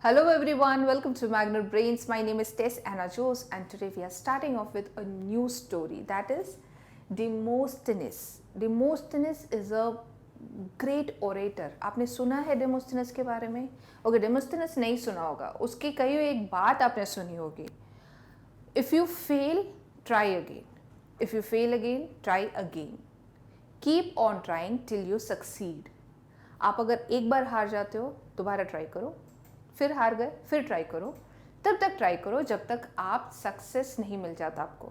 Hello everyone, welcome to Magnet Brains. My name is Tess Anna Jose and today we are starting off with a new story that is Demosthenes. Demosthenes is a great orator. आपने सुना है डेमोस्थेनस के बारे में? Okay, डेमोस्थेनस नहीं सुना होगा, उसकी कई एक बात आपने सुनी होगी. If you fail, try again. If you fail again, try again. Keep on trying till you succeed. आप अगर एक बार हार जाते हो, दोबारा ट्राई करो, फिर हार गए, फिर ट्राई करो, तब तक ट्राई करो जब तक आप सक्सेस नहीं मिल जाता आपको.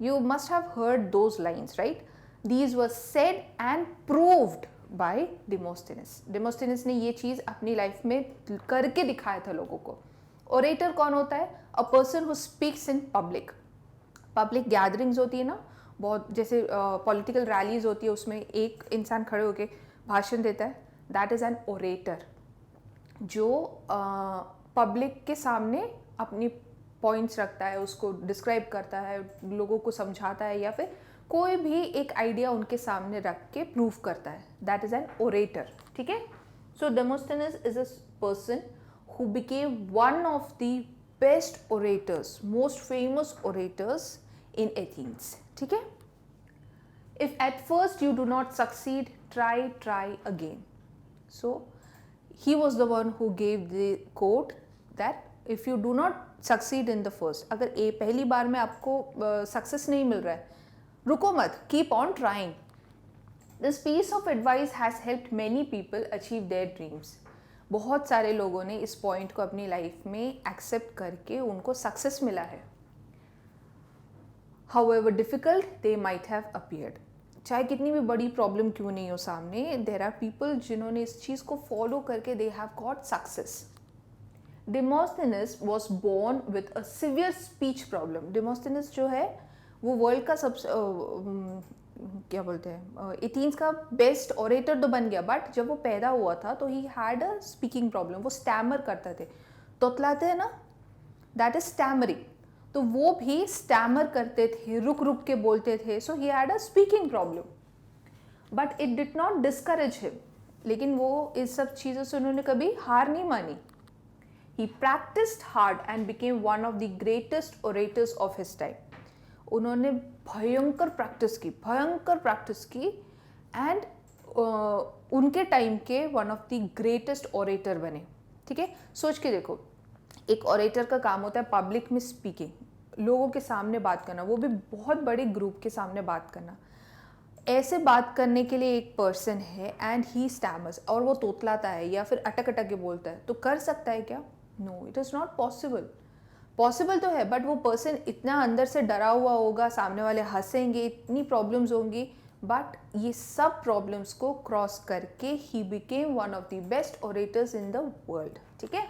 You must have heard those lines, right? These were said and proved by Demosthenes. Demosthenes ने ये चीज़ अपनी लाइफ में करके दिखाया था लोगों को. ओरेटर कौन होता है? अ person who speaks in public. Public gatherings होती है ना, बहुत जैसे पॉलिटिकल रैलीज होती है, उसमें एक इंसान खड़े होकर भाषण देता है, दैट इज़ एन ओरेटर. जो पब्लिक के सामने अपनी पॉइंट्स रखता है, उसको डिस्क्राइब करता है, लोगों को समझाता है, या फिर कोई भी एक आइडिया उनके सामने रख के प्रूव करता है, दैट इज़ एन ओरेटर. ठीक है. So Demosthenes is a person who became one of the best orators, most famous orators in Athens. ठीक है. If at first you do not succeed, try again. So he was the one who gave the quote that if you do not succeed in the first, अगर पहली बार में आपको success नहीं मिल रहा है, रुको मत, keep on trying. This piece of advice has helped many people achieve their dreams. बहुत सारे लोगों ने इस पॉइंट को अपनी लाइफ में एक्सेप्ट करके उनको सक्सेस मिला है. However difficult they might have appeared. चाहे कितनी भी बड़ी प्रॉब्लम क्यों नहीं हो सामने, देर आर पीपल जिन्होंने इस चीज़ को फॉलो करके they have got success. Demosthenes was born with a severe speech problem. Demosthenes जो है वो वर्ल्ड का सबसे क्या बोलते हैं, एथेंस का बेस्ट ओरेटर तो बन गया, बट जब वो पैदा हुआ था तो ही हैड अ स्पीकिंग प्रॉब्लम. वो स्टैमर करते थे, तोतलाते हैं ना, दैट इज स्टैमरिंग. तो वो भी स्टैमर करते थे, रुक रुक के बोलते थे. So he had a speaking problem, but it did not discourage him. लेकिन वो इस सब चीज़ों से उन्होंने कभी हार नहीं मानी. He practised hard and became one of the greatest orators of his time. उन्होंने भयंकर प्रैक्टिस की एंड उनके टाइम के one of the greatest orator बने. ठीक है. सोच के देखो, एक ओरेटर का काम होता है पब्लिक में स्पीकिंग, लोगों के सामने बात करना, वो भी बहुत बड़े ग्रुप के सामने बात करना. ऐसे बात करने के लिए एक पर्सन है एंड ही स्टैमर्स, और वो तोतलाता है या फिर अटक अटक के बोलता है, तो कर सकता है क्या? No, it is not possible. Possible तो है, बट वो पर्सन इतना अंदर से डरा हुआ होगा, सामने वाले हंसेंगे, इतनी प्रॉब्लम्स होंगी, बट ये सब प्रॉब्लम्स को क्रॉस करके he became one of the best orators in the world. ठीक है.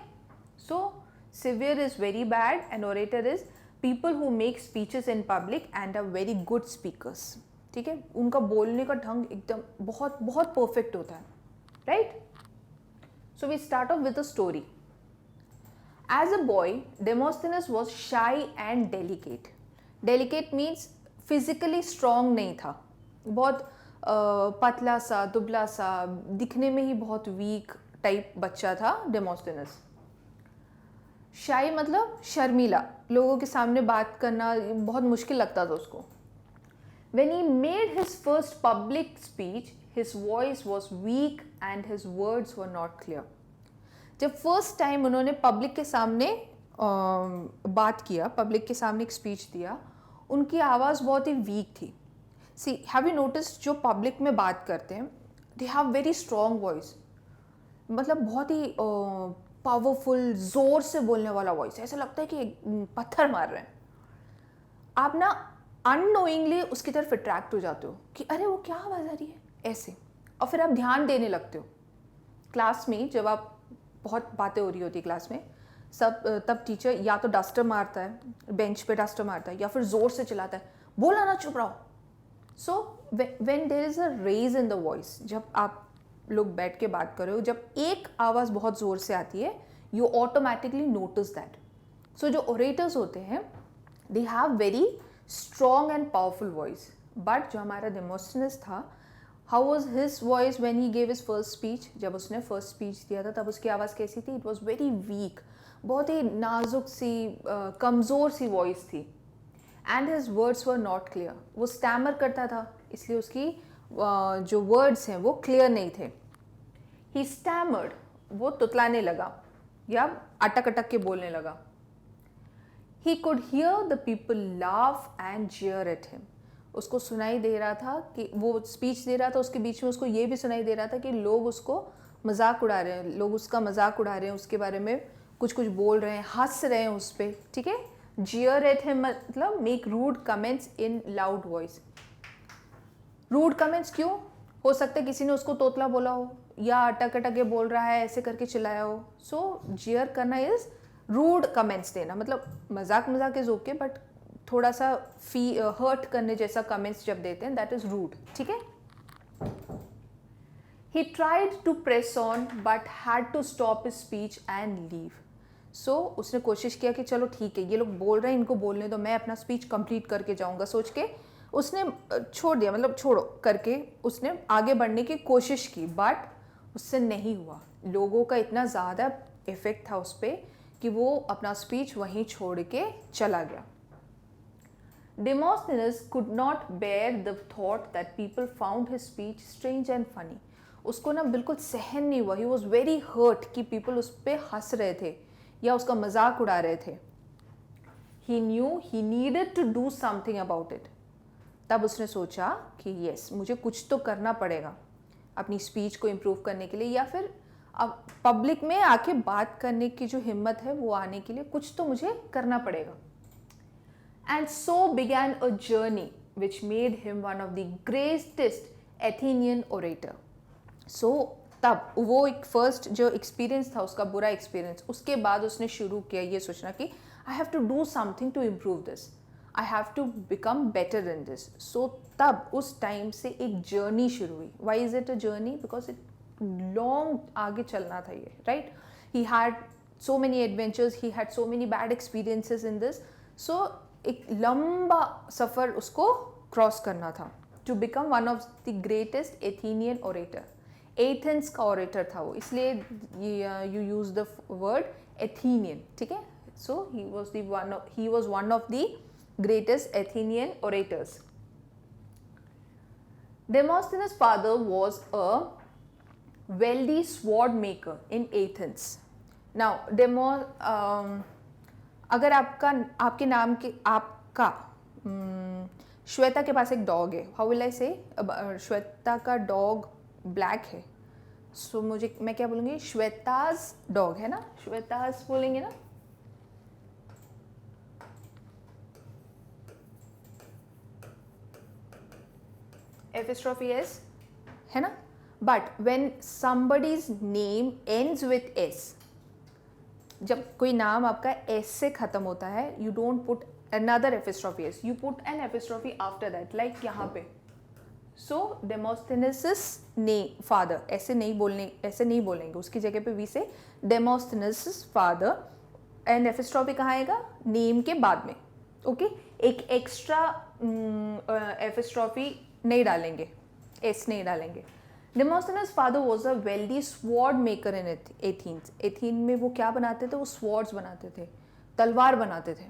सो severe is very bad and orator is people who make speeches in public and are very good speakers. ठीक है. उनका बोलने का ढंग एकदम बहुत बहुत परफेक्ट होता है, right? So we start off with a story. As a boy, Demosthenes was shy and delicate. Delicate means physically strong नहीं था, बहुत पतला सा, दुबला सा, दिखने में ही बहुत वीक टाइप बच्चा था डेमोस्थेनस. शाई मतलब शर्मीला, लोगों के सामने बात करना बहुत मुश्किल लगता था उसको. When he made his first public speech, his voice was weak and his words were not clear. जब फर्स्ट टाइम उन्होंने पब्लिक के सामने बात किया, पब्लिक के सामने एक स्पीच दिया, उनकी आवाज़ बहुत ही वीक थी. सी, हैव यू नोटिस्ड, जो पब्लिक में बात करते हैं they have very strong voice, मतलब बहुत ही पावरफुल, जोर से बोलने वाला वॉइस, ऐसा लगता है कि पत्थर मार रहे हैं. आप ना अननोइंगली उसकी तरफ अट्रैक्ट हो जाते हो कि अरे वो क्या आवाज़ आ रही है ऐसे, और फिर आप ध्यान देने लगते हो. क्लास में जब आप बहुत बातें हो रही होती है क्लास में, तब टीचर या तो डस्टर मारता है, बेंच पे डस्टर मारता है, या फिर ज़ोर से चिल्लाता है, बोला ना, चुप रहो. So when there is a rage in the voice, जब आप लोग बैठ के बात कर रहे हो, जब एक आवाज़ बहुत ज़ोर से आती है, यू ऑटोमेटिकली नोटिस दैट. सो जो ओरेटर्स होते हैं they have very strong and powerful voice. But जो हमारा डेमोस्थेनस था, how was his voice when he gave his first speech? जब उसने फर्स्ट स्पीच दिया था तब उसकी आवाज़ कैसी थी? इट वॉज वेरी वीक, बहुत ही नाजुक सी कमज़ोर सी वॉइस थी. And his words were not clear. वो स्टैमर करता था, इसलिए उसकी जो वर्ड्स हैं वो क्लियर नहीं थे. ही स्टैमर्ड, वो तुतलाने लगा या अटक अटक के बोलने लगा. ही could here the people laugh and jeer at him. उसको सुनाई दे रहा था कि वो स्पीच दे रहा था, उसके बीच में उसको ये भी सुनाई दे रहा था कि लोग उसको मजाक उड़ा रहे हैं, लोग उसका मजाक उड़ा रहे हैं, उसके बारे में कुछ कुछ बोल रहे हैं, हंस रहे हैं उस पर. ठीक है, jeer एट हिम मतलब make rude comments in loud voice. Rude comments क्यों? हो सकता है किसी ने उसको तोतला बोला हो या अटक अटक के बोल रहा है ऐसे करके चिल्लाया हो. सो jeer करना इज रूड कमेंट्स देना, मतलब मजाक मजाक इज ओके, बट थोड़ा सा हर्ट करने जैसा कमेंट्स जब देते हैं दैट इज रूड. ठीक है. He tried to press on but had to stop his speech and leave. So उसने कोशिश किया कि चलो ठीक है, ये लोग बोल रहे हैं, इनको बोलने दो, मैं अपना स्पीच कंप्लीट करके जाऊंगा, सोच के उसने छोड़ दिया, मतलब छोड़ो करके उसने आगे बढ़ने की कोशिश की, बट उससे नहीं हुआ. लोगों का इतना ज़्यादा इफेक्ट था उस पर कि वो अपना स्पीच वहीं छोड़ के चला गया. Demosthenes could not bear the thought that people found his speech strange and funny. उसको ना बिल्कुल सहन नहीं हुआ. He was very hurt कि people उस पर हंस रहे थे या उसका मजाक उड़ा रहे थे. He knew he needed to do something about it. तब उसने सोचा कि यस, मुझे कुछ तो करना पड़ेगा अपनी स्पीच को इम्प्रूव करने के लिए, या फिर अब पब्लिक में आके बात करने की जो हिम्मत है वो आने के लिए कुछ तो मुझे करना पड़ेगा. And so began a journey which made him one of the greatest Athenian orator. So तब वो एक फर्स्ट जो एक्सपीरियंस था उसका, बुरा एक्सपीरियंस, उसके बाद उसने शुरू किया ये सोचना कि I have to do something to improve this, I have to become better in this. So तब उस टाइम से एक जर्नी शुरू हुई. Why is it a journey? Because it long आगे चलना था ये, right. He had so many adventures, he had so many bad experiences in this. So एक लंबा सफ़र उसको क्रॉस करना था to become one of the greatest Athenian orator. Athens का ओरेटर था वो, इसलिए you use the word Athenian. ठीक है. So he was one of the greatest Athenian orators. Demosthenes' father was a wealthy sword maker in Athens. Now, अगर आपके नाम के आपका श्वेता के पास एक डॉग है, हाउ विल आई से? श्वेता का डॉग ब्लैक है, सो मैं क्या बोलूँगी? श्वेताज डॉग है ना, श्वेताज बोलेंगे ना. एपिस्ट्रोफी एस है ना. But when somebody's name ends with S, जब कोई नाम आपका एस से खत्म होता है, you don't put another apostrophe S, you put an apostrophe after that, like यहाँ पे. सो डेमोस्थेनेसिस ने फादर, ऐसे नहीं बोलेंगे, उसकी जगह पे वी से डेमोस्थेनेसिस फादर, एंड एपिस्ट्रोफी कहाँ आएगा? नेम के बाद में. ओके. एक एक्स्ट्रा एपिस्ट्रोफी नहीं डालेंगे, एस नहीं डालेंगे. Demosthenes' father was a wealthy sword maker in Athens. Ethene में वो क्या बनाते थे? वो swords बनाते थे, तलवार बनाते थे.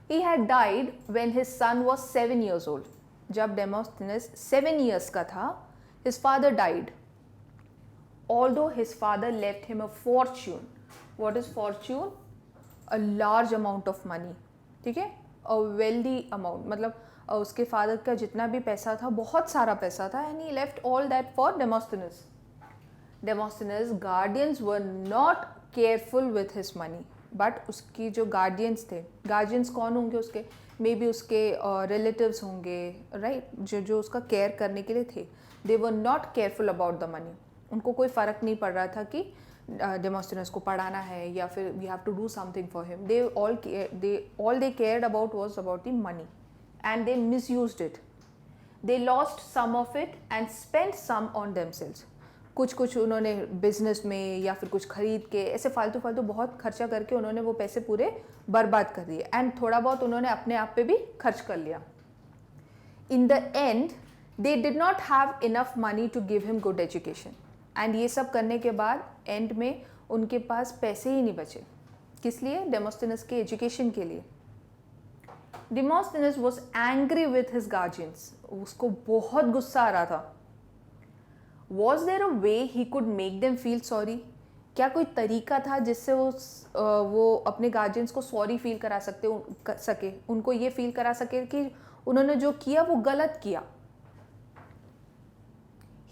He had died when his son was 7 years old. जब Demosthenes 7 years का था, his father died. Although his father left him a fortune. What is fortune? A large amount of money. ठीक है. A wealthy amount, मतलब उसके father का जितना भी पैसा था, बहुत सारा पैसा था, and he left all that for Demosthenes. Demosthenes guardians were not careful with his money, but उसकी जो गार्डियंस थे, गार्डियंस कौन होंगे उसके? मे बी उसके रिलेटिव्स होंगे, राइट, जो उसका केयर करने के लिए थे. They were not careful about the money. उनको कोई फ़र्क नहीं पड़ रहा था कि डेमोस्थेनेस को पढ़ाना है या फिर we have to do something for him. all they cared about was about the money. And they misused it. They lost some of it and spent some on themselves. कुछ उन्होंने बिजनेस में या फिर कुछ खरीद के ऐसे फालतू बहुत खर्चा करके उन्होंने वो पैसे पूरे बर्बाद कर दिए, एंड थोड़ा बहुत उन्होंने अपने आप पे भी खर्च कर लिया. In the end they did not have enough money to give him good education, and ये सब करने के बाद एंड में उनके पास पैसे ही नहीं बचे. किस लिए? डेमोस्थिनस के एजुकेशन के लिए. Demosthenes was angry with his guardians. उसको बहुत गुस्सा आ रहा था. Was there a way he could make them feel sorry? क्या कोई तरीका था जिससे वो अपने गार्जियंस को सॉरी फील करा सके, उनको ये फील करा सके कि उन्होंने जो किया वो गलत किया.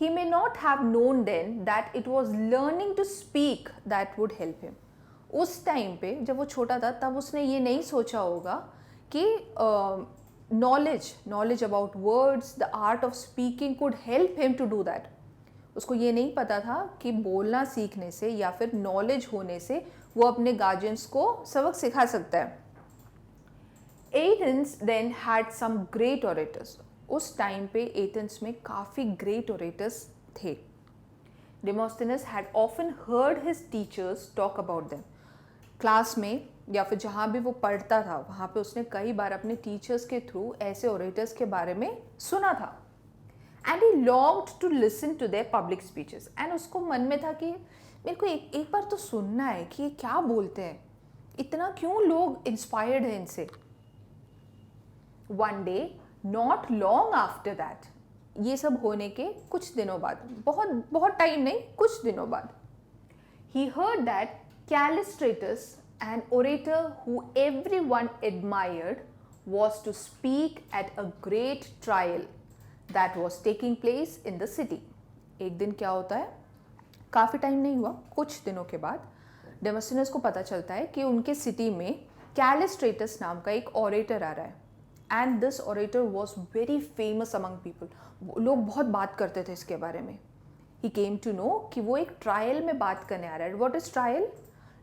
He may not have known then that it was learning to speak that would help him. उस टाइम पे जब वो छोटा था तब उसने ये नहीं सोचा होगा कि knowledge about words, the art of speaking could help him to do that. उसको ये नहीं पता था कि बोलना सीखने से या फिर नॉलेज होने से वो अपने गार्जियंस को सबक सिखा सकता है. Athens then had some great orators. उस टाइम पे एथेंस में काफ़ी ग्रेट ओरेटर्स थे. Demosthenes had often heard his teachers talk about them. Class में या फिर जहाँ भी वो पढ़ता था वहाँ पे उसने कई बार अपने टीचर्स के थ्रू ऐसे ओरेटर्स के बारे में सुना था. And he longed to listen to their public speeches. And उसको मन में था कि मेरे को एक बार तो सुनना है कि ये क्या बोलते हैं, इतना क्यों लोग इंस्पायर्ड हैं इनसे. One day, not long after that, ये सब होने के कुछ दिनों बाद, बहुत टाइम नहीं, कुछ दिनों बाद, he heard that Callistratus, an orator who everyone admired, was to speak at a great trial that was taking place in the city. एक दिन क्या होता है, काफ़ी टाइम नहीं हुआ, कुछ दिनों के बाद डेमोस्थिनस को पता चलता है कि उनके सिटी में कैलिस्ट्रेटस नाम का एक ऑरेटर आ रहा है. And this orator was very famous among people. लोग बहुत बात करते थे इसके बारे में. ही केम टू नो कि वो एक ट्रायल में बात करने आ रहा है. What is trial?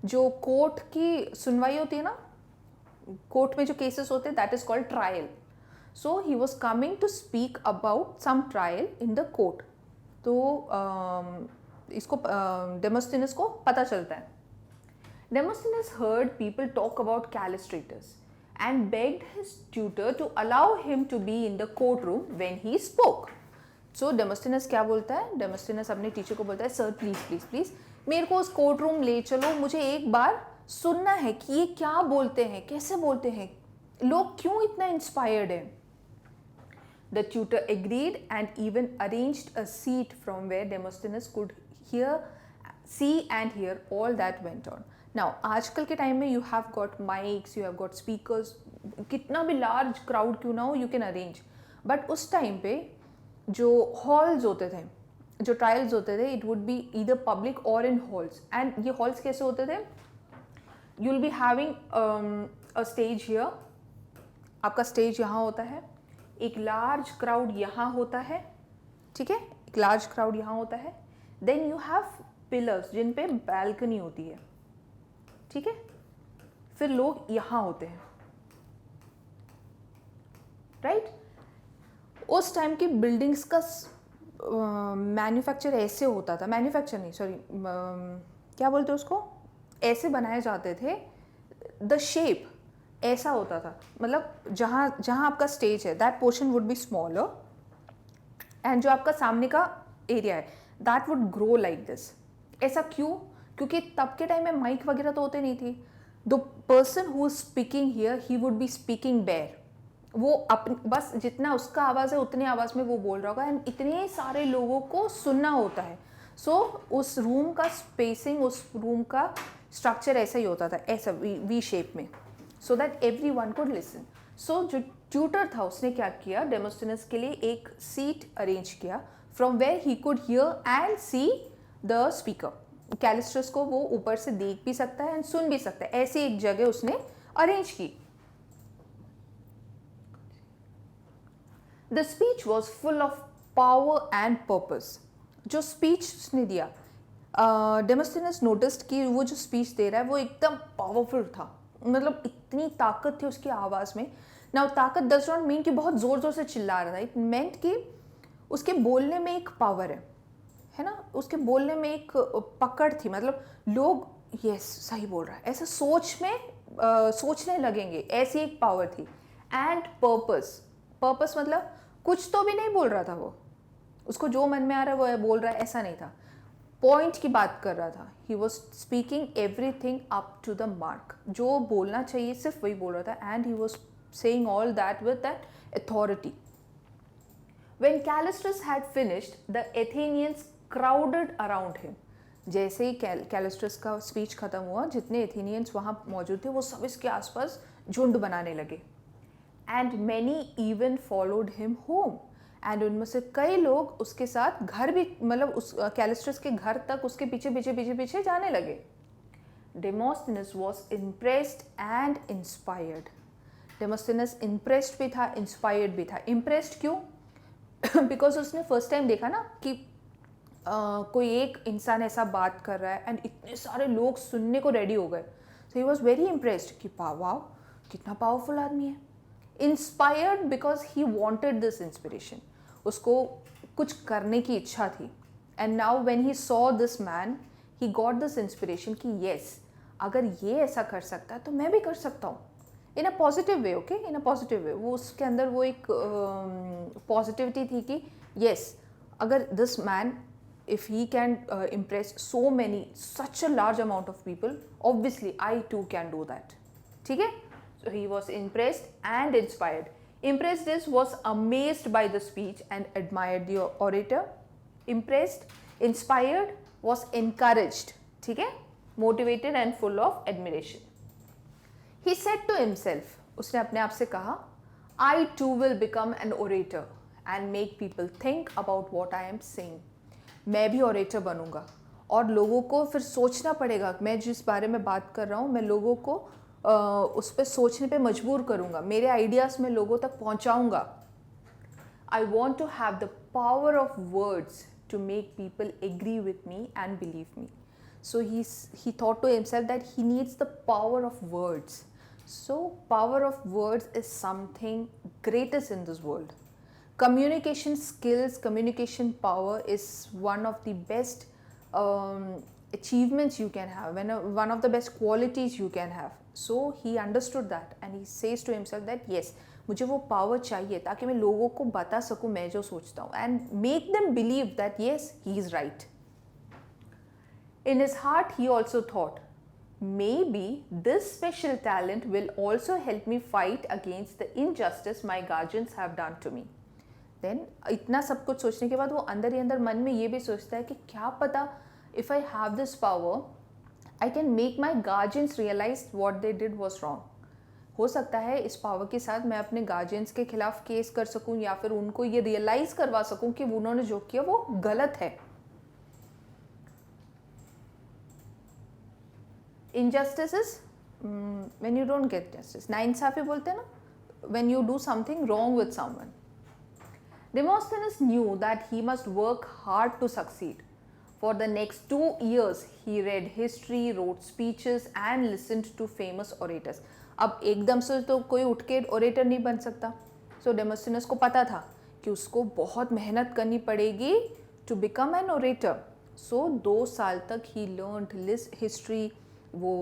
जो कोर्ट की सुनवाई होती है ना, कोर्ट में जो केसेस होते हैं, that is called trial. So he was coming to speak about some trial in the court. तो इसको डेमोस्थिनस को पता चलता है. Demosthenes heard people talk about Callistratus and begged his tutor to allow him to be in the courtroom when he spoke. So डेमोस्थिनस क्या बोलता है? डेमोस्थिनस अपने टीचर को बोलता है, सर प्लीज़ मेरे को उस कोर्ट रूम ले चलो, मुझे एक बार सुनना है कि ये क्या बोलते हैं, कैसे बोलते हैं, लोग क्यों इतना इंस्पायर्ड हैं. The tutor agreed and even arranged a seat from where Demosthenes could see and hear all that went on. Now आजकल के टाइम में you have got mics, you have got speakers, कितना भी लार्ज क्राउड क्यों ना हो you can arrange. But उस time पे जो हॉल्स होते थे, जो ट्रायल्स होते थे, it would be either public और इन हॉल्स. एंड ये हॉल्स कैसे होते थे? You will be having a stage here. आपका स्टेज यहाँ होता है, एक लार्ज क्राउड यहाँ होता है, ठीक है, एक लार्ज क्राउड यहाँ होता है. देन यू हैव पिलर्स जिन पे बैल्कनी होती है, ठीक है. फिर लोग यहाँ होते हैं, राइट. उस टाइम की बिल्डिंग्स का मैन्युफैक्चर ऐसे होता था, मैन्युफैक्चर नहीं, सॉरी, क्या बोलते हैं उसको, ऐसे बनाए जाते थे. द शेप ऐसा होता था, मतलब जहाँ जहाँ आपका स्टेज है that portion would be smaller, and जो आपका सामने का एरिया है that would grow like this. ऐसा क्यों? क्योंकि तब के टाइम में माइक वगैरह तो होते नहीं थी. The person who is speaking here he would be speaking bare. वो बस जितना उसका आवाज़ है उतने आवाज़ में वो बोल रहा होगा, एंड इतने सारे लोगों को सुनना होता है. सो उस रूम का स्पेसिंग, उस रूम का स्ट्रक्चर ऐसा ही होता था, ऐसा वी शेप में, so that every one could listen. So जो ट्यूटर था उसने क्या किया, डेमोस्थिनस के लिए एक सीट अरेंज किया from where he could hear and see the speaker. Callistratus को वो ऊपर से देख भी सकता है एंड सुन भी सकता है, ऐसी एक जगह उसने अरेंज की. The speech was full of power and purpose. जो स्पीच उसने दिया, डेमोस्थिनस नोटिस्ड कि वो जो स्पीच दे रहा है वो एकदम पावरफुल था, मतलब इतनी ताकत थी उसकी आवाज़ में. नाउ ताकत डज नॉट मीन कि बहुत ज़ोर ज़ोर से चिल्ला रहा था. इट मेंट कि उसके बोलने में एक पावर है ना, उसके बोलने में एक पकड़ थी, मतलब लोग यस सही बोल रहा है ऐसा सोचने लगेंगे, ऐसी एक पावर थी. एंड पर्पस मतलब कुछ तो भी नहीं बोल रहा था वो, उसको जो मन में आ रहा है वो बोल रहा है, ऐसा नहीं था, पॉइंट की बात कर रहा था. He was speaking everything up to the mark, जो बोलना चाहिए सिर्फ वही बोल रहा था, and he was saying all that with that authority. When Callistrus had finished, the Athenians crowded around him. जैसे ही कैलिस्ट्रस का स्पीच खत्म हुआ, जितने एथेनियंस वहाँ मौजूद थे वो सब इसके आसपास झुंड बनाने लगे. And many even followed him home, and उनमें से कई लोग उसके साथ घर भी, मतलब उस कैलिस्ट्रस के घर तक उसके पीछे पीछे पीछे पीछे जाने लगे. Demosthenes was impressed and inspired. Demosthenes impressed भी था, इंस्पायर्ड भी था. इम्प्रेस्ड क्यों? बिकॉज उसने फर्स्ट टाइम देखा ना कि कोई एक इंसान ऐसा बात कर रहा है एंड इतने सारे लोग सुनने को रेडी हो गए. सो ही वॉज वेरी इम्प्रेस्ड कि वाओ कितना पावरफुल आदमी है. Inspired because he wanted this inspiration, उसको कुछ करने की इच्छा थी. And now when he saw this man, he got this inspiration कि येस, अगर ये ऐसा कर सकता है तो मैं भी कर सकता हूँ. In a positive way, okay, in a positive way. वो उसके अंदर वो एक पॉजिटिविटी थी कि येस, अगर this man, if he can impress so many, such a large amount of people, obviously I too can do that. ठीक है? So he was impressed and inspired. Impressed is was amazed by the speech and admired the orator. Impressed, inspired was encouraged. ठीक है? Motivated and full of admiration. He said to himself, उसने अपने आप से कहा, I too will become an orator and make people think about what I am saying. मैं भी orator बनूंगा और लोगों को फिर सोचना पड़ेगा, मैं जिस बारे में बात कर रहा हूँ मैं लोगों को उस पर सोचने पे मजबूर करूँगा, मेरे आइडियाज़ में लोगों तक पहुँचाऊँगा. I want to have the power of words to make people agree with me and believe me. So he thought to himself that he needs the power of words. So power of words is something greatest in this world. Communication skills, communication power is one of the best achievements you can have, one of the best qualities you can have. So he understood that and he says to himself that yes, मुझे वो power चाहिए ताकि मैं लोगों को बता सकूँ मैं जो सोचता हूँ, and make them believe that yes, he is right. In his heart he also thought, maybe this special talent will also help me fight against the injustice my guardians have done to me. Then इतना सब कुछ सोचने के बाद वो अंदर ही अंदर मन में ये भी सोचता है कि क्या पता, if I have this power I can make my guardians realize what they did was wrong. हो सकता है इस पावर के साथ मैं अपने गार्जियंस के खिलाफ केस कर सकूं या फिर उनको ये रियलाइज करवा सकूं कि उन्होंने जो किया वो गलत है. Injustice is when you don't get justice. नाइंसाफी बोलते हैं ना, when you do something wrong with someone. Demosthenes knew that he must work hard to succeed. For the next 2 years, he read history, wrote speeches, and listened to famous orators. अब एकदम से तो कोई उठ के orator नहीं बन सकता. So Demosthenes को पता था कि उसको बहुत मेहनत करनी पड़ेगी to become an orator. So 2 साल तक he learned history, वो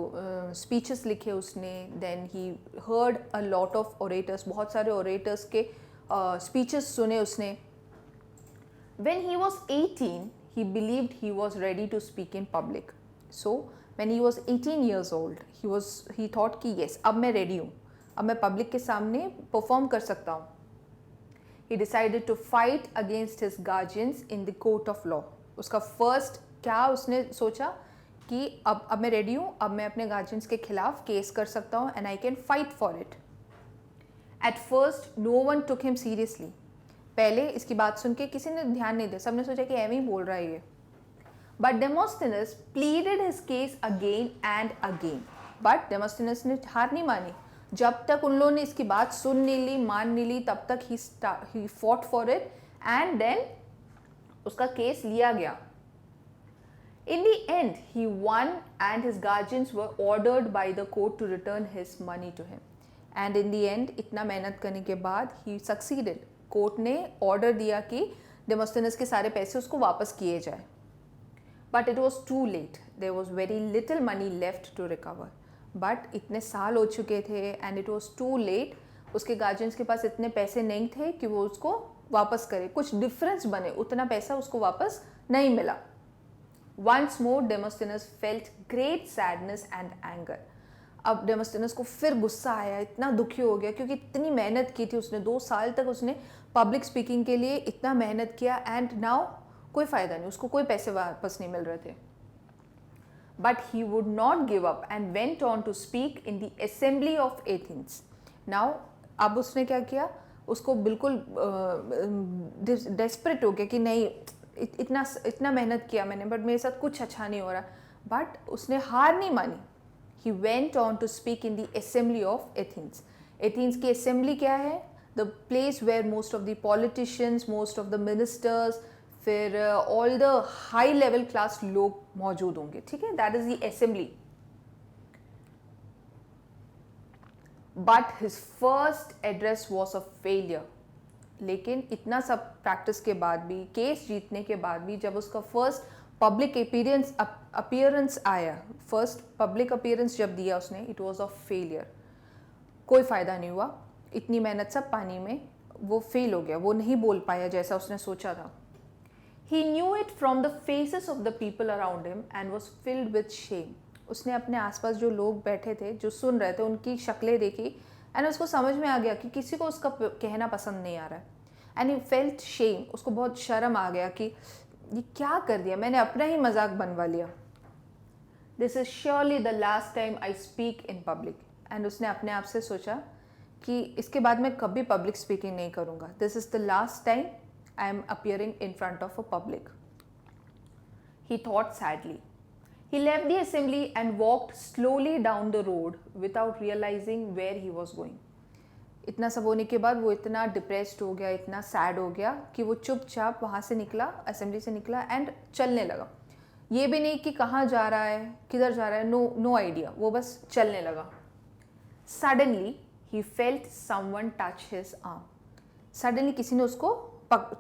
speeches लिखे उसने. Then he heard a lot of orators, बहुत सारे orators के speeches सुने उसने. When he was 18, he believed he was ready to speak in public. So when he was 18 years old, he thought कि yes, अब मैं ready हूँ, अब मैं public के सामने perform कर सकता हूँ. He decided to fight against his guardians in the court of law. उसका first क्या उसने सोचा कि अब मैं ready हूँ, अब मैं अपने guardians के खिलाफ केस कर सकता हूँ and I can fight for it. At first, no one took him seriously. पहले इसकी बात सुन के किसी ने ध्यान नहीं दिया, सबने सोचा कि एवं ही बोल रहा है ये. But Demosthenes pleaded his case again and again. But Demosthenes ने हार नहीं मानी. जब तक उन लोगों ने इसकी बात सुन नहीं ली, मान नहीं ली, तब तक he fought for it and then उसका केस लिया गया. In the end, he won and his guardians were ordered by the court to return his money to him. And in the and इतना मेहनत करने के बाद ही सक्सीडेड. कोर्ट ने order दिया कि डेमोस्थेनस के सारे पैसे उसको वापस किए जाए. But it was too late. There was very little money left to recover. But इतने साल हो चुके थे and it was too late. उसके गार्जियंस के पास इतने पैसे नहीं थे कि वो उसको वापस करे, कुछ डिफरेंस बने, उतना पैसा उसको वापस नहीं मिला. Once more Demosthenes felt great sadness and anger. अब डेमोस्थिनस को फिर गुस्सा आया, इतना दुखी हो गया क्योंकि इतनी मेहनत की थी उसने, 2 साल तक उसने पब्लिक स्पीकिंग के लिए इतना मेहनत किया एंड नाउ कोई फ़ायदा नहीं, उसको कोई पैसे वापस नहीं मिल रहे थे. But he would not give up and went on to speak in the assembly of Athens. Now अब उसने क्या किया, उसको बिल्कुल डेस्परेट हो गया कि नहीं, इतना मेहनत किया मैंने बट मेरे साथ कुछ अच्छा नहीं हो रहा. बट उसने हार नहीं मानी. He went on to speak in the assembly of Athens. Athens की assembly क्या है? The place where most of the politicians, most of the ministers, फिर all the high level class लोग मौजूद होंगे, ठीक है? That is the assembly. But his first address was a failure. लेकिन इतना सब प्रैक्टिस के बाद भी, केस जीतने के बाद भी, जब उसका फर्स्ट पब्लिक अपीयरेंस आया, फर्स्ट पब्लिक अपीयरेंस जब दिया उसने, इट वॉज अ फेलियर. कोई फ़ायदा नहीं हुआ, इतनी मेहनत सब पानी में, वो फेल हो गया, वो नहीं बोल पाया जैसा उसने सोचा था. He knew it from the faces of the people around him and was filled with shame. उसने अपने आसपास जो लोग बैठे थे, जो सुन रहे थे, उनकी शक्लें देखी एंड उसको समझ में आ गया कि किसी को उसका कहना पसंद नहीं आ रहा है. एंड ही फेल्ट शेम, उसको बहुत शर्म आ गया कि ये क्या कर दिया, मैंने अपना ही मजाक बनवा लिया. This is surely the last time I speak in public. And उसने अपने आप से सोचा कि इसके बाद मैं कभी पब्लिक स्पीकिंग नहीं करूँगा. This is the last time I am appearing in front of a public. He thought sadly. He left the assembly and walked slowly down the road without realizing where he was going. इतना सब होने के बाद वो इतना depressed हो गया, इतना सैड हो गया कि वो चुपचाप वहाँ से निकला, असेंबली से निकला एंड चलने लगा. ये भी नहीं कि कहाँ जा रहा है, किधर जा रहा है, नो आइडिया, वो बस चलने लगा. Suddenly he felt someone touch his arm. Suddenly किसी ने उसको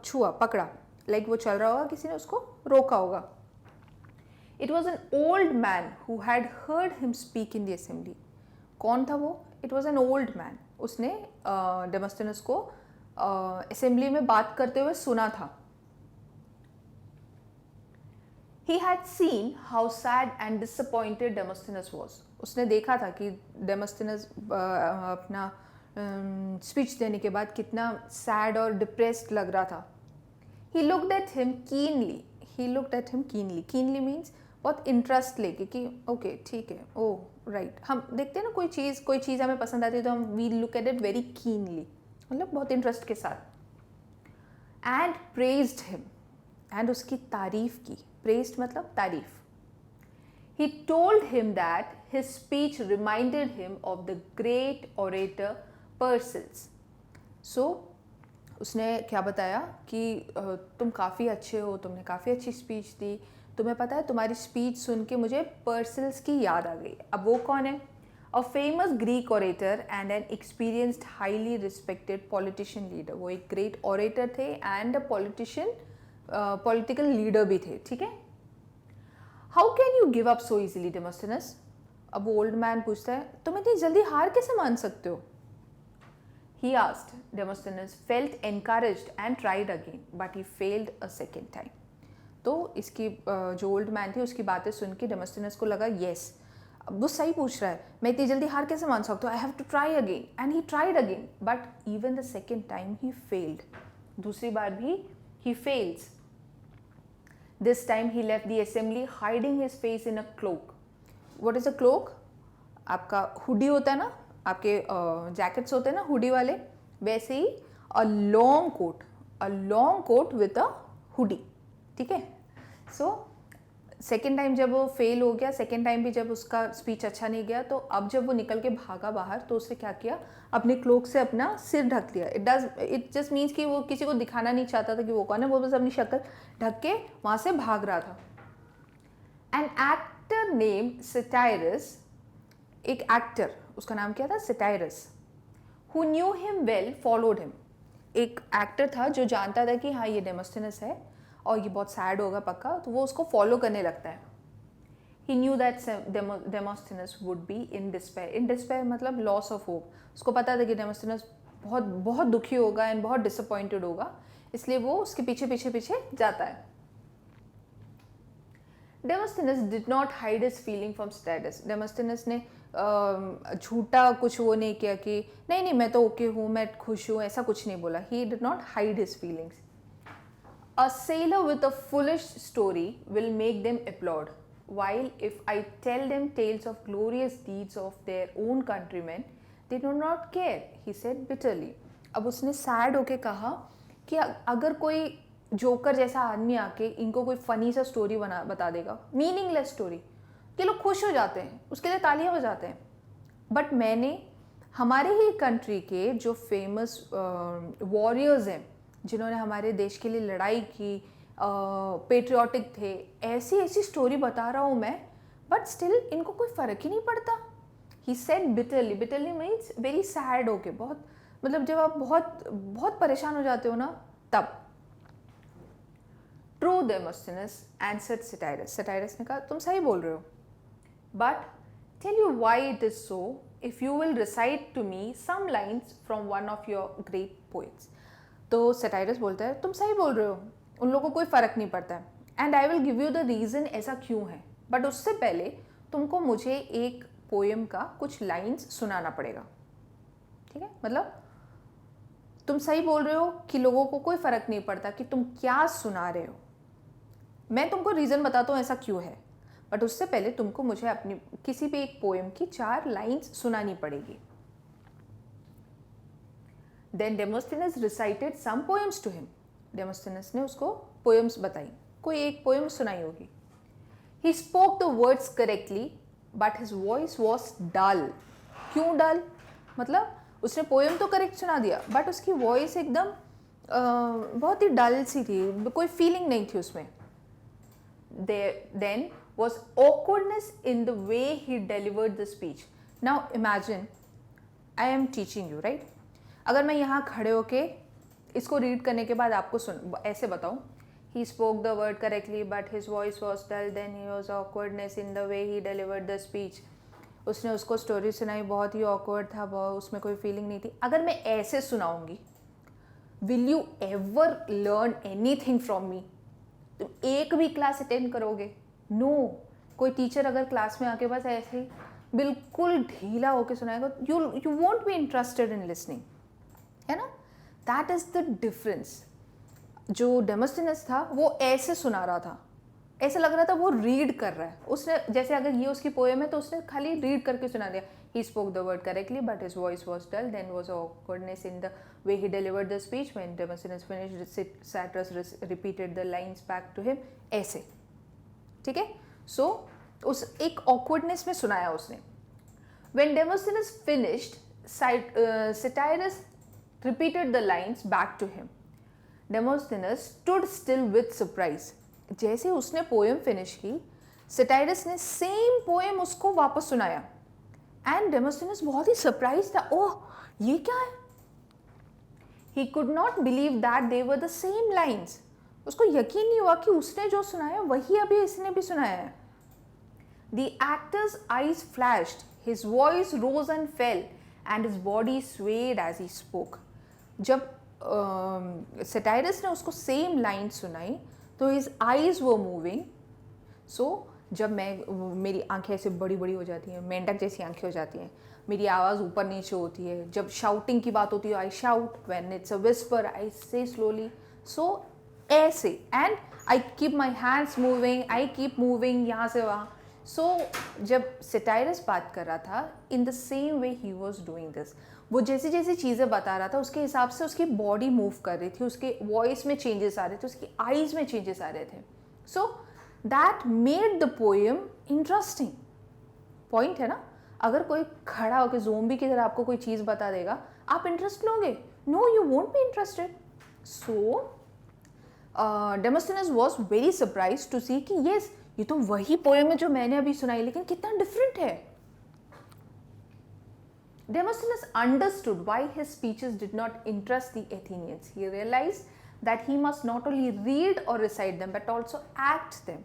छुआ, पकड़ा, लाइक वो चल रहा होगा, किसी ने उसको रोका होगा. It was an old man who had heard him speak in the assembly. कौन था वो? It was an old man. उसने डेमोस्थिनस को असेंबली में बात करते हुए सुना था. He had seen how sad and disappointed Demosthenes was. उसने देखा था कि डेमोस्थिनस अपना स्पीच देने के बाद कितना सैड और डिप्रेस्ड लग रहा था. He looked at him keenly. Keenly means बहुत इंटरेस्ट लेके कि ओके ठीक है, ओह राइट. हम देखते हैं ना कोई चीज़ हमें पसंद आती है तो हम we look at it very keenly, मतलब बहुत इंटरेस्ट के साथ. एंड प्रेज्ड हिम, एंड उसकी तारीफ की. प्रेज्ड मतलब तारीफ. He told him that his speech reminded him of the great orator Pericles. So उसने क्या बताया कि तुम काफ़ी अच्छे हो, तुमने काफ़ी अच्छी स्पीच दी, तुम्हें पता है तुम्हारी स्पीच सुन के मुझे पर्सिल्स की याद आ गई. अब वो कौन है? A famous Greek orator and an experienced highly respected politician leader. वो एक ग्रेट ओरेटर थे एंड अ पॉलिटिकल लीडर भी थे, ठीक है. How can you give up so easily Demosthenes? अब वो ओल्ड मैन पूछता है, तुम इतनी जल्दी हार कैसे मान सकते हो? He asked. Demosthenes felt encouraged and tried again, but he failed a second time. तो इसकी जो ओल्ड मैन थी उसकी बातें सुन के डेमोस्थिनस को लगा येस, वो सही पूछ रहा है, मैं इतनी जल्दी हार कैसे मान सकता हूँ, I have to try again. And he tried again, but even the second time he failed. दूसरी बार भी he fails. This time he left the assembly hiding his face in a cloak. What is a cloak? आपका hoodie होता है ना, आपके jackets होते हैं ना हुडी वाले, वैसे ही a long coat with a hoodie, ठीक है. सो सेकेंड टाइम जब वो फेल हो गया, सेकेंड टाइम भी जब उसका स्पीच अच्छा नहीं गया, तो अब जब वो निकल के भागा बाहर, तो उसने क्या किया, अपने क्लोक से अपना सिर ढक लिया. इट जस्ट मीन्स कि वो किसी को दिखाना नहीं चाहता था कि वो कौन है, वो बस अपनी शक्ल ढक के वहाँ से भाग रहा था. एन एक्टर नेम सिटायरस, एक एक्टर, उसका नाम क्या था? Satyrus. Who knew him well followed him. एक एक्टर था जो जानता था कि हाँ ये डेमोस्थिनस है और ये बहुत सैड होगा पक्का, तो वो उसको फॉलो करने लगता है. He knew that Demosthenes would be in despair. In despair मतलब लॉस ऑफ होप. उसको पता था कि डेमोस्थिनस बहुत बहुत दुखी होगा एंड बहुत डिसअपॉइंटेड होगा, इसलिए वो उसके पीछे पीछे पीछे जाता है। Demosthenes did not hide his feeling from Satyrus. Demosthenes ने झूठा कुछ वो नहीं किया कि नहीं नहीं मैं तो ओके हूँ, मैं खुश हूँ, ऐसा कुछ नहीं बोला। He did not hide his feelings. A sailor with a foolish story will make them applaud, while if I tell them tales of glorious deeds of their own countrymen, they do not care, he said bitterly. अब उसने sad होके कहा कि अगर कोई joker जैसा आदमी आके इनको कोई फनी सा स्टोरी बता देगा, मीनिंगलेस स्टोरी, ये लोग खुश हो जाते हैं, उसके लिए तालियां बजाते हैं। बट मैंने हमारे ही कंट्री के जो फेमस वॉरियर्स हैं, जिन्होंने हमारे देश के लिए लड़ाई की, पेट्रियाटिक थे, ऐसी ऐसी स्टोरी बता रहा हूँ मैं, बट स्टिल इनको कोई फ़र्क ही नहीं पड़ता। He said bitterly, bitterly means very sad होके, बहुत मतलब जब आप बहुत बहुत परेशान हो जाते हो ना, तब। True डेमोस्थेनस answered सटायरस। सटायरस ने कहा तुम सही बोल रहे हो, but tell you why it is so if you will recite to me some lines from one of your great poets. तो सटायरस बोलता है तुम सही बोल रहे हो, उन लोगों को कोई फ़र्क नहीं पड़ता है, and I will give you the reason ऐसा क्यों है, बट उससे पहले तुमको मुझे एक पोएम का कुछ लाइन्स सुनाना पड़ेगा। ठीक है, मतलब तुम सही बोल रहे हो कि लोगों को कोई फ़र्क नहीं पड़ता कि तुम क्या सुना रहे हो, मैं तुमको रीज़न बताता हूँ ऐसा क्यों है, बट उससे पहले तुमको मुझे अपनी किसी भी एक पोएम की 4 लाइन्स सुनानी पड़ेगी। Then Demosthenes recited some poems to him. Demosthenes ने उसको poems बताई, कोई एक poem सुनाई होगी। He spoke the words correctly, but his voice was dull. क्यों dull? मतलब उसने poem तो correct सुना दिया, but उसकी voice एकदम बहुत ही dull सी थी, कोई feeling नहीं थी उसमें। There then was awkwardness in the way he delivered the speech. Now imagine, I am teaching you, right? अगर मैं यहाँ खड़े होके इसको रीड करने के बाद आपको ऐसे बताऊँ, he spoke the word correctly but his voice was dull, then he was awkwardness in the way he delivered the speech. उसने उसको स्टोरी सुनाई, बहुत ही ऑकवर्ड था, उसमें कोई फीलिंग नहीं थी। अगर मैं ऐसे सुनाऊंगी, will you ever learn anything from me? तुम एक भी क्लास अटेंड करोगे? नो। कोई टीचर अगर क्लास में आके बस ऐसे ही बिल्कुल ढीला होके सुनाएगा, you won't be interested in listening, है ना? That is the difference. जो डेमोस्थेनस था वो ऐसे सुना रहा था, ऐसे लग रहा था वो रीड कर रहा है। उसने जैसे अगर ये उसकी पोएम है तो उसने खाली रीड करके सुना दिया। He spoke the word correctly but his voice was dull, then was awkwardness in the way he delivered the speech, when Demosthenes finished Satyrus repeated the lines back to him, ऐसे। ठीक है, सो उस एक awkwardness में सुनाया उसने। When Demosthenes finished, Satyrus repeated the lines back to him. Demosthenes stood still with surprise. जैसे उसने पोएम फिनिश की, सटायरस ने सेम पोएम उसको वापस सुनाया, एंड डेमोस्थेनस बहुत ही सरप्राइज था, ओह ये क्या है? He could not believe that they were the same lines. उसको यकीन नहीं हुआ कि उसने जो सुनाया वही अभी इसने भी सुनाया है। The actor's eyes flashed, his voice rose and fell, and his body swayed as he spoke. जब सटायरस ने उसको सेम लाइन सुनाई तो हिज आईज वो मूविंग। सो जब मेरी आंखें ऐसे बड़ी बड़ी हो जाती हैं, मेंढक जैसी आंखें हो जाती हैं, मेरी आवाज़ ऊपर नीचे होती है, जब शाउटिंग की बात होती है I shout, when it's a whisper आई से स्लोली, सो ऐसे, and I keep my hands moving, I keep moving यहाँ से वहाँ। सो जब सटायरस बात कर रहा था, in the same way he was doing this, वो जैसी जैसी चीज़ें बता रहा था उसके हिसाब से उसकी बॉडी मूव कर रही थी, उसके वॉइस में चेंजेस आ रहे थे, उसकी आईज में चेंजेस आ रहे थे। So that made the poem interesting. Point है ना, अगर कोई खड़ा होकर ज़ोंबी की तरह आपको कोई चीज़ बता देगा, आप इंटरेस्ट लोगे? No, you won't be interested. So Demosthenes was very surprise to see कि येस, ये तो वही पोएम है जो मैंने अभी सुनाई, लेकिन कितना डिफरेंट है। Demosthenes understood why his speeches did not interest the Athenians. He realized that he must not only read or recite them but also act them.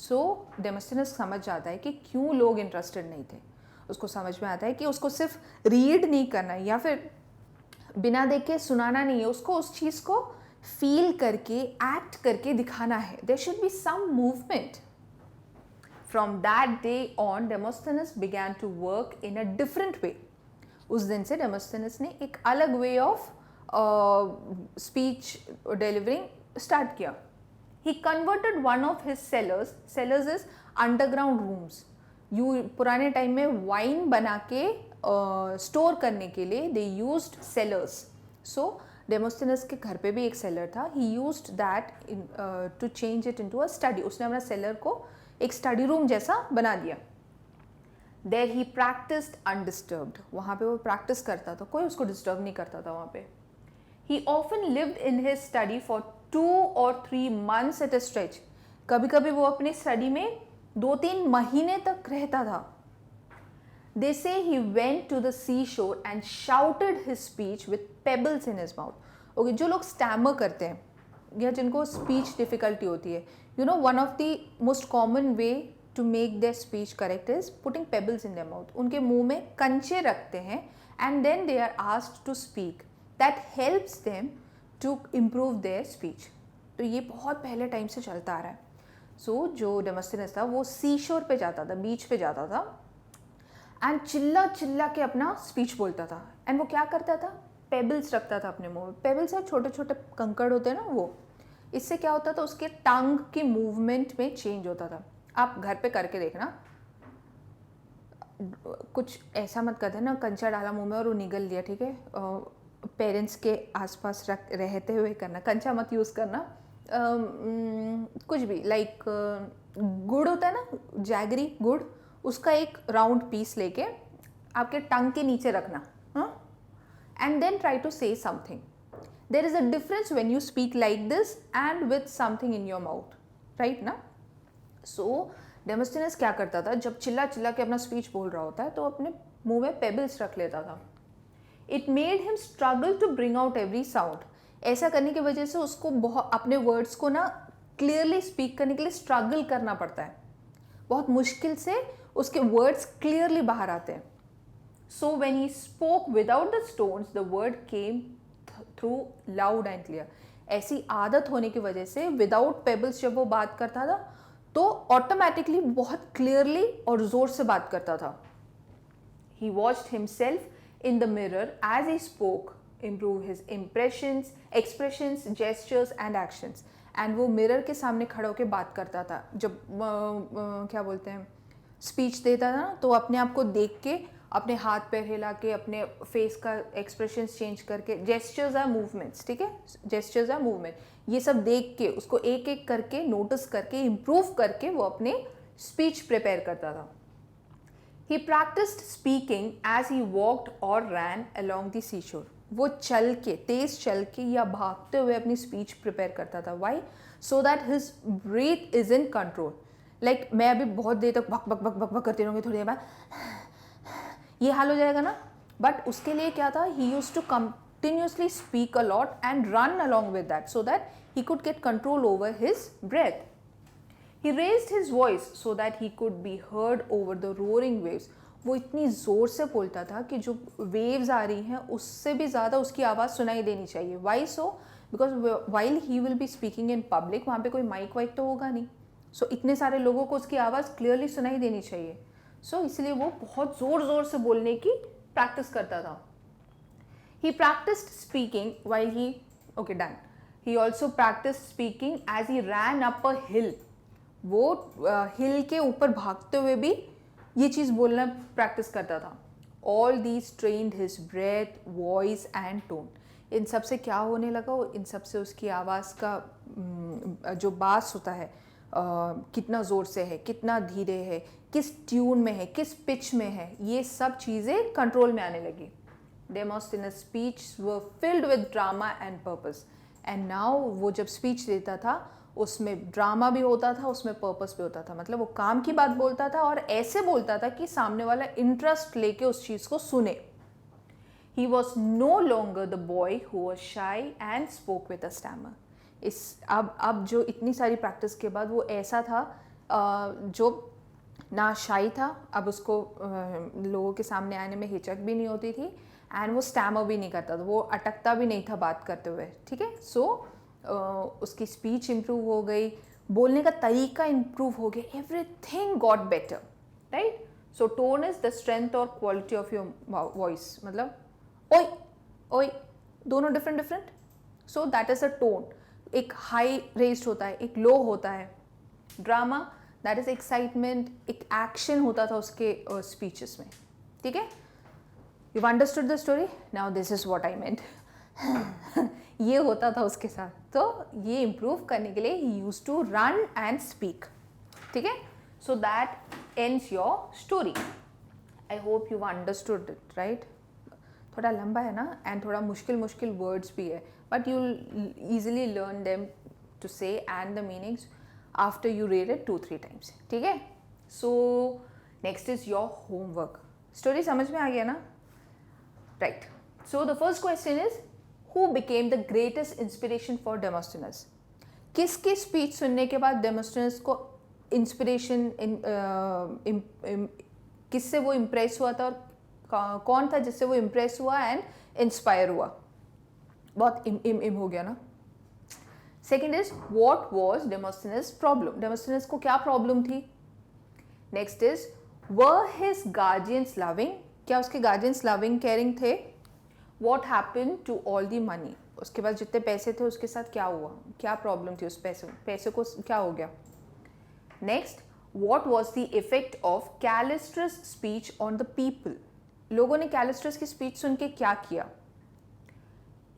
So Demosthenes समझ जाता है कि क्यों लोग इंटरेस्टेड नहीं थे। उसको समझ में आता है कि उसको सिर्फ रीड नहीं करना है या फिर बिना देखे सुनाना नहीं है, उसको उस चीज़ को फील करके, एक्ट करके दिखाना है. There should be some movement. From that day on Demosthenes began to work in a different way. उस दिन से डेमोस्थेनस ने एक अलग way of speech delivering start किया. He converted one of his cellars is underground rooms. पुराने time में wine बना के स्टोर करने के लिए दे यूज्ड सेलर्स. सो डेमोस्थेनस के घर पे भी एक सेलर था. He used that to change it into a study. उसने अपना सेलर को एक स्टडी रूम जैसा बना दिया. There he practised undisturbed. वहाँ पे वो प्रैक्टिस करता था, कोई उसको डिस्टर्ब नहीं करता था वहाँ पे. He often lived in his study for 2 or 3 months at a stretch. कभी कभी वो अपनी स्टडी में 2-3 महीने तक रहता था. They say he went to the seashore and shouted his speech with pebbles in his mouth. Okay, जो लोग स्टैमर करते हैं या जिनको स्पीच डिफिकल्टी होती है, you know, one of the most common way to make their speech correct is putting pebbles in their mouth. उनके मुंह में कंचे रखते हैं and then they are asked to speak. That helps them to improve their speech. तो ये बहुत पहले टाइम से चलता आ रहा है. सो जो डेमोस्थेनस था वो सी शोर पे जाता था, बीच पे जाता था एंड चिल्ला चिल्ला के अपना स्पीच बोलता था. एंड वो क्या करता था, पेबल्स रखता था अपने मुंह में. पेबल्स है छोटे छोटे कंकड़ होते हैं ना वो. इससे क्या होता था, उसके टंग की मूवमेंट में चेंज होता था. आप घर पे करके देखना, कुछ ऐसा मत करते ना कंचा डाला मुंह में और वो निगल लिया, ठीक है. पेरेंट्स के आसपास रहते हुए करना. कंचा मत यूज़ करना. कुछ भी लाइक गुड़ होता है ना, जैगरी गुड़, उसका एक राउंड पीस लेके आपके टंग के नीचे रखना and then try to say something. There is a difference when you speak like this and with something in your mouth, right ना. सो डेमोस्थेनस क्या करता था, जब चिल्ला चिल्ला के अपना स्पीच बोल रहा होता है तो अपने मुंह में पेबल्स रख लेता था. It made him struggle to bring out every sound. ऐसा करने की वजह से उसको बहुत अपने वर्ड्स को ना क्लियरली स्पीक करने के लिए स्ट्रगल करना पड़ता है. बहुत मुश्किल से उसके वर्ड्स क्लियरली बाहर आते हैं. So when he spoke without the stones the word came through loud and clear. ऐसी आदत होने की वजह से विदाउट पेबल्स जब वो बात करता था तो ऑटोमेटिकली बहुत क्लियरली और जोर से बात करता था. He watched himself in the mirror as he spoke, improve his impressions, expressions, gestures and actions. And वो मिरर के सामने खड़ा होकर बात करता था. जब क्या बोलते हैं, स्पीच देता था ना, तो अपने आप को देख के अपने हाथ पैर हिला के अपने फेस का एक्सप्रेशंस चेंज करके, जेस्चर्स आर मूवमेंट्स, ठीक है, जेस्चर्स आर मूवमेंट, ये सब देख के उसको एक एक करके नोटिस करके इम्प्रूव करके वो अपने स्पीच प्रिपेयर करता था. He practiced speaking as he walked or ran along the seashore. वो चल के, तेज चल के या भागते हुए अपनी स्पीच प्रिपेयर करता था. Why? So that his breath is in control. Like मैं अभी बहुत देर तक बक बक बक बक बक करती रहूँगी, थोड़ी देर बाद ये हाल हो जाएगा ना. बट उसके लिए क्या था, he used to continuously speak a lot and run along with that so that he could get control over his breath. He raised his voice so that he could be heard over the roaring waves. वो इतनी ज़ोर से बोलता था कि जो waves आ रही हैं उससे भी ज़्यादा उसकी आवाज़ सुनाई देनी चाहिए. Why so? Because while he will be speaking in public, वहाँ पे कोई माइक वाइक तो होगा नहीं. सो इतने सारे लोगों को उसकी आवाज़ क्लियरली सुनाई देनी चाहिए. सो इसलिए वो बहुत ज़ोर ज़ोर से बोलने की प्रैक्टिस करता था. He practiced speaking while he, okay done. He also practiced speaking as he ran up a hill. वो हिल के ऊपर भागते हुए भी ये चीज़ बोलना प्रैक्टिस करता था. All these trained his breath, voice and tone. इन सब से क्या होने लगा, इन सब से उसकी आवाज़ का जो बास होता है कितना ज़ोर से है, कितना धीरे है, किस ट्यून में है, किस पिच में है, ये सब चीज़ें कंट्रोल में आने लगी. Demosthenes speech were filled with drama and purpose. And now वो जब स्पीच देता था उसमें ड्रामा भी होता था, उसमें पर्पस भी होता था. मतलब वो काम की बात बोलता था और ऐसे बोलता था कि सामने वाला इंटरेस्ट लेके उस चीज़ को सुने. He was no longer the boy who was shy and spoke with a stammer. अब जो इतनी सारी प्रैक्टिस के बाद वो ऐसा था जो ना शाई था, अब उसको लोगों के सामने आने में हिचक भी नहीं होती थी एंड वो स्टैमर भी नहीं करता था, वो अटकता भी नहीं था बात करते हुए, ठीक है. सो उसकी स्पीच इम्प्रूव हो गई, बोलने का तरीका इम्प्रूव हो गया, everything got better, right? So tone is the strength और क्वालिटी ऑफ योर वॉइस, मतलब ओई ओई दोनों different different, so that is a tone. एक हाई रेस्ड होता है, एक लो होता है. ड्रामा दैट इज एक्साइटमेंट, एक एक्शन होता था उसके स्पीचेस में, ठीक है? You understood the story. Now this is what I meant. ये होता था उसके साथ, तो ये इम्प्रूव करने के लिए he use to run and speak, ठीक है? So that ends your story. I hope you understood it, right? थोड़ा लंबा है ना, एंड थोड़ा मुश्किल मुश्किल वर्ड्स भी है, but you easily learn them to say and the meanings after you read it 2-3 times, ठीक है? So next is your homework. Story समझ में आ गया ना? Right. So the first question is who became the greatest inspiration for Demosthenes? किसकी speech सुनने के बाद डेमोस्थिनस को इंस्पिरेशन, किससे वो इम्प्रेस हुआ था, और कौन था जिससे वो इम्प्रेस हुआ एंड इंस्पायर हुआ? बहुत इम हो गया ना. Second is what was Demosthenes problem? Demosthenes को क्या प्रॉब्लम थी? Next is were his guardians loving? क्या उसके गार्जियंस लविंग केयरिंग थे? What happened to all the money? उसके पास जितने पैसे थे उसके साथ क्या हुआ, क्या प्रॉब्लम थी उस पैसे को क्या हो गया? Next, what was the effect of Callistratus speech on the people? लोगों ने कैलिस्ट्रस की स्पीच सुन के क्या किया?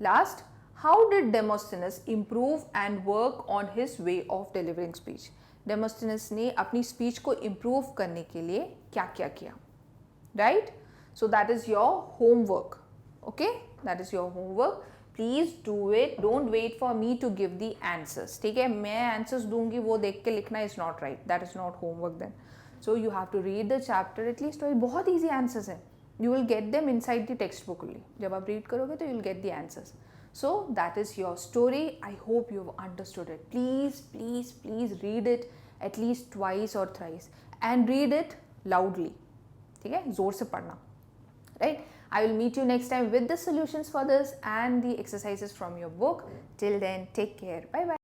Last, how did Demosthenes improve and work on his way of delivering speech? Demosthenes ने अपनी स्पीच को इम्प्रूव करने के लिए क्या क्या किया, right? So that is your homework. Okay, that is your homework. Please do it. Don't wait for me to give the answers. ठीक है, मैं answers दूंगी वो देख के लिखना is not right. That is not homework then. So you have to read the chapter at least. और बहुत easy answers हैं. You will get them inside the textbook only. जब आप read करोगे तो you will get the answers. So that is your story. I hope you have understood it. Please, please, please read it at least twice or thrice and read it loudly. ठीक है, जोर से पढ़ना. Right? I will meet you next time with the solutions for this and the exercises from your book. Till then, take care. Bye bye.